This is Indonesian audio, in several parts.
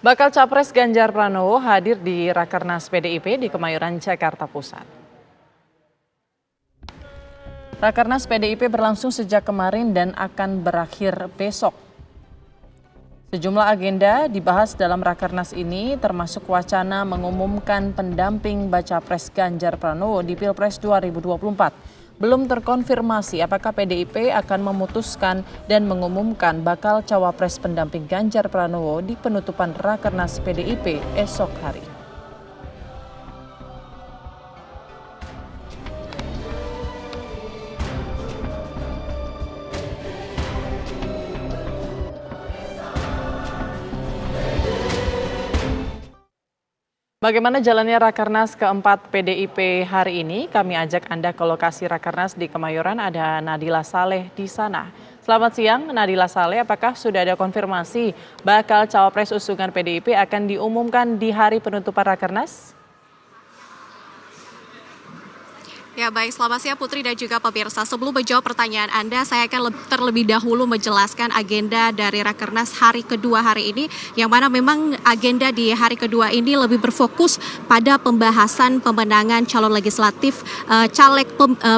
Bakal Capres Ganjar Pranowo hadir di Rakernas PDIP di Kemayoran, Jakarta Pusat. Rakernas PDIP berlangsung sejak kemarin dan akan berakhir besok. Sejumlah agenda dibahas dalam Rakernas ini termasuk wacana mengumumkan pendamping Baca Pres Ganjar Pranowo di Pilpres 2024. Belum terkonfirmasi apakah PDIP akan memutuskan dan mengumumkan bakal cawapres pendamping Ganjar Pranowo di penutupan Rakernas PDIP esok hari. Bagaimana jalannya Rakernas keempat PDIP hari ini? Kami ajak Anda ke lokasi Rakernas di Kemayoran, ada Nadila Saleh di sana. Selamat siang Nadila Saleh, apakah sudah ada konfirmasi bakal cawapres usungan PDIP akan diumumkan di hari penutupan Rakernas? Ya baik, selamat siang Putri dan juga pemirsa. Sebelum menjawab pertanyaan Anda, saya akan terlebih dahulu menjelaskan agenda dari Rakernas hari kedua hari ini, yang mana memang agenda di hari kedua ini lebih berfokus pada pembahasan pemenangan calon legislatif caleg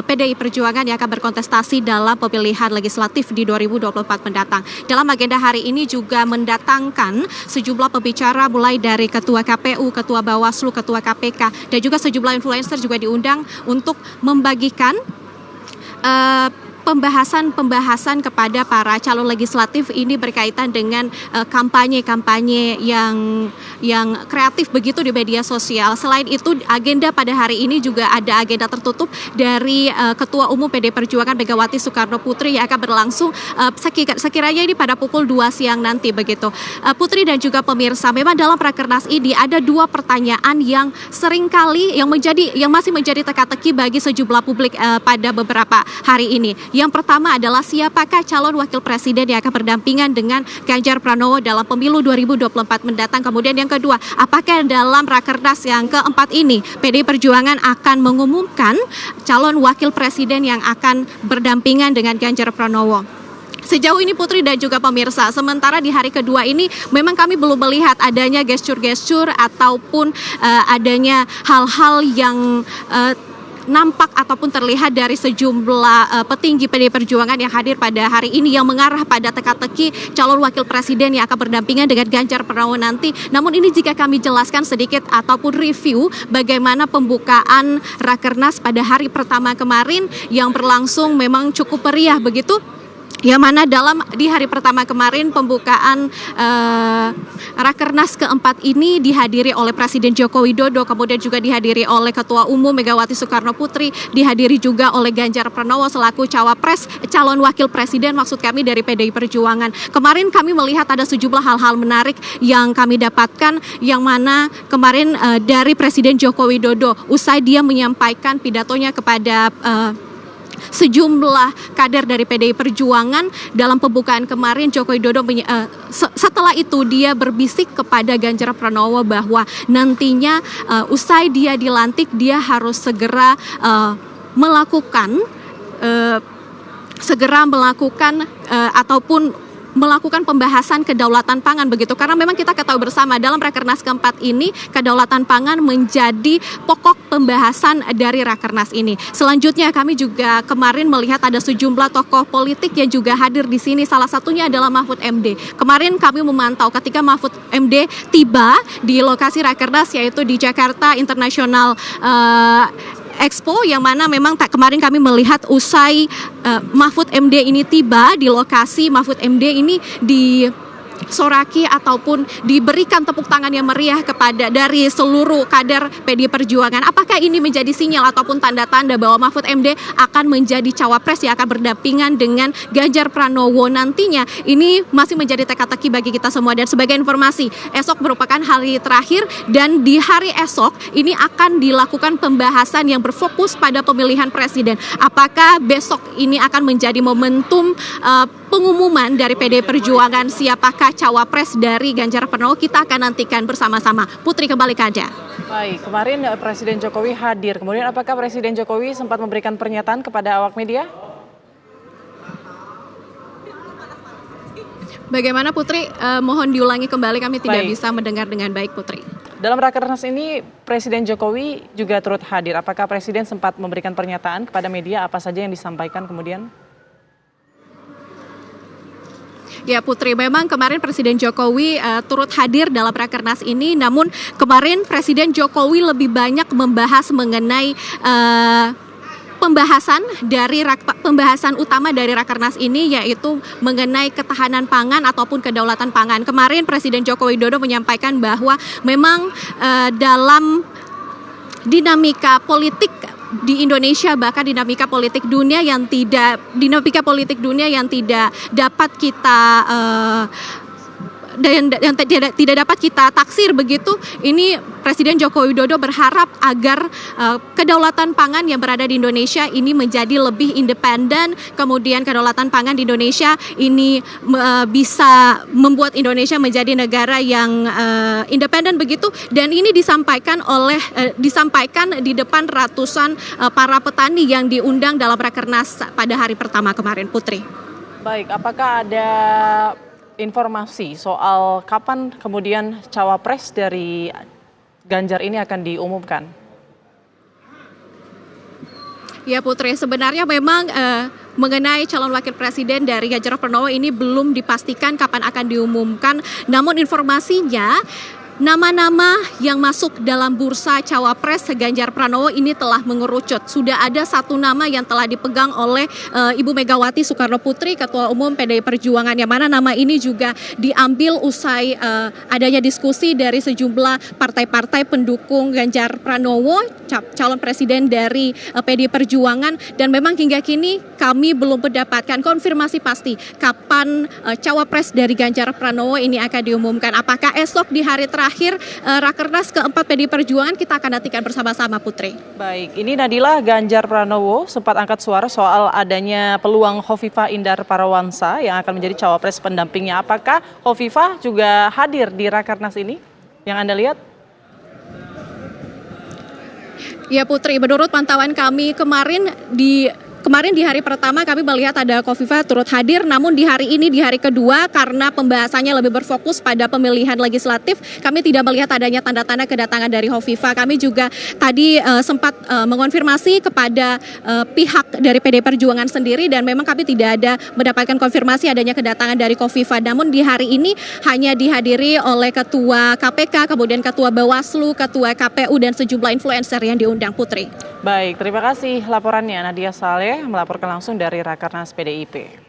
PDI Perjuangan yang akan berkontestasi dalam pemilihan legislatif di 2024 mendatang. Dalam agenda hari ini juga mendatangkan sejumlah pembicara mulai dari Ketua KPU, Ketua Bawaslu, Ketua KPK, dan juga sejumlah influencer juga diundang untuk membagikan pembahasan kepada para calon legislatif ini berkaitan dengan kampanye-kampanye yang kreatif begitu di media sosial. Selain itu, agenda pada hari ini juga ada agenda tertutup dari Ketua Umum PD Perjuangan Megawati Soekarno Putri yang akan berlangsung sekiranya ini pada pukul 2 siang nanti begitu. Putri dan juga pemirsa, memang dalam Rakernas ini ada dua pertanyaan yang seringkali yang masih menjadi teka-teki bagi sejumlah publik pada beberapa hari ini. Yang pertama adalah siapakah calon wakil presiden yang akan berdampingan dengan Ganjar Pranowo dalam pemilu 2024 mendatang. Kemudian yang kedua, apakah dalam Rakernas yang keempat ini PDI Perjuangan akan mengumumkan calon wakil presiden yang akan berdampingan dengan Ganjar Pranowo. Sejauh ini Putri dan juga pemirsa, sementara di hari kedua ini memang kami belum melihat adanya gestur-gestur ataupun adanya hal-hal yang nampak ataupun terlihat dari sejumlah petinggi PDI Perjuangan yang hadir pada hari ini yang mengarah pada teka-teki calon wakil presiden yang akan berdampingan dengan Ganjar Pranowo nanti. Namun ini jika kami jelaskan sedikit ataupun review bagaimana pembukaan Rakernas pada hari pertama kemarin yang berlangsung memang cukup meriah begitu. Yang mana di hari pertama kemarin pembukaan Rakernas keempat ini dihadiri oleh Presiden Joko Widodo, kemudian juga dihadiri oleh Ketua Umum Megawati Soekarno Putri, dihadiri juga oleh Ganjar Pranowo selaku cawapres calon wakil presiden maksud kami dari PDI Perjuangan. Kemarin kami melihat ada sejumlah hal-hal menarik yang kami dapatkan, yang mana kemarin dari Presiden Joko Widodo usai dia menyampaikan pidatonya kepada sejumlah kader dari PDI Perjuangan dalam pembukaan kemarin, Joko Widodo setelah itu dia berbisik kepada Ganjar Pranowo bahwa nantinya usai dia dilantik dia harus segera melakukan ataupun melakukan pembahasan kedaulatan pangan begitu, karena memang kita ketahui bersama dalam Rakernas keempat ini kedaulatan pangan menjadi pokok pembahasan dari Rakernas ini. Selanjutnya kami juga kemarin melihat ada sejumlah tokoh politik yang juga hadir di sini, salah satunya adalah Mahfud MD. Kemarin kami memantau ketika Mahfud MD tiba di lokasi Rakernas yaitu di Jakarta International Expo, yang mana memang kemarin kami melihat usai Mahfud MD ini tiba di lokasi, Mahfud MD ini disoraki ataupun diberikan tepuk tangan yang meriah kepada dari seluruh kader PDI Perjuangan. Apakah ini menjadi sinyal ataupun tanda-tanda bahwa Mahfud MD akan menjadi cawapres yang akan berdampingan dengan Ganjar Pranowo nantinya? Ini masih menjadi teka-teki bagi kita semua. Dan sebagai informasi, esok merupakan hari terakhir dan di hari esok ini akan dilakukan pembahasan yang berfokus pada pemilihan presiden. Apakah besok ini akan menjadi momentum pengumuman dari PDI Perjuangan siapakah cawapres dari Ganjar Pranowo? Kita akan nantikan bersama-sama. Putri, kembali ke Anda. Baik, kemarin Presiden Jokowi hadir. Kemudian apakah Presiden Jokowi sempat memberikan pernyataan kepada awak media? Bagaimana Putri? Mohon diulangi kembali, kami tidak Baik. bisa mendengar dengan baik Putri. Dalam rakernas ini Presiden Jokowi juga turut hadir. Apakah Presiden sempat memberikan pernyataan kepada media, apa saja yang disampaikan kemudian? Ya Putri, memang kemarin Presiden Jokowi turut hadir dalam rakernas ini, namun kemarin Presiden Jokowi lebih banyak membahas mengenai pembahasan utama dari rakernas ini, yaitu mengenai ketahanan pangan ataupun kedaulatan pangan. Kemarin Presiden Joko Widodo menyampaikan bahwa memang dalam dinamika politik di Indonesia, bahkan dinamika politik dunia yang tidak dapat kita yang tidak dapat kita taksir begitu. Ini Presiden Joko Widodo berharap agar kedaulatan pangan yang berada di Indonesia ini menjadi lebih independen, kemudian kedaulatan pangan di Indonesia ini bisa membuat Indonesia menjadi negara yang independen begitu, dan ini disampaikan di depan ratusan para petani yang diundang dalam rakernas pada hari pertama kemarin, Putri. Baik, apakah ada informasi soal kapan kemudian cawapres dari Ganjar ini akan diumumkan? Ya Putri, sebenarnya memang mengenai calon wakil presiden dari Ganjar Pranowo ini belum dipastikan kapan akan diumumkan. Namun informasinya, nama-nama yang masuk dalam bursa cawapres Ganjar Pranowo ini telah mengerucut. Sudah ada satu nama yang telah dipegang oleh Ibu Megawati Soekarno Putri, Ketua Umum PDI Perjuangan, yang mana nama ini juga diambil usai adanya diskusi dari sejumlah partai-partai pendukung Ganjar Pranowo, calon presiden dari PDI Perjuangan. Dan memang hingga kini kami belum mendapatkan konfirmasi pasti kapan cawapres dari Ganjar Pranowo ini akan diumumkan. Apakah esok di hari terakhir rakernas keempat PDI Perjuangan, kita akan nantikan bersama-sama, Putri. Baik, ini Nadila, Ganjar Pranowo sempat angkat suara soal adanya peluang Hovifah Indar Parawansa yang akan menjadi cawapres pendampingnya. Apakah Hovifah juga hadir di rakernas ini yang Anda lihat? Ya Putri, menurut pantauan kami kemarin di hari pertama kami melihat ada Hovifah turut hadir, namun di hari ini, di hari kedua, karena pembahasannya lebih berfokus pada pemilihan legislatif, kami tidak melihat adanya tanda-tanda kedatangan dari Hovifah. Kami juga tadi sempat mengonfirmasi kepada pihak dari PDI Perjuangan sendiri, dan memang kami tidak ada mendapatkan konfirmasi adanya kedatangan dari Hovifah. Namun di hari ini hanya dihadiri oleh Ketua KPK, kemudian Ketua Bawaslu, Ketua KPU, dan sejumlah influencer yang diundang, Putri. Baik, terima kasih laporannya Nadia Saleh melaporkan langsung dari Rakernas PDIP.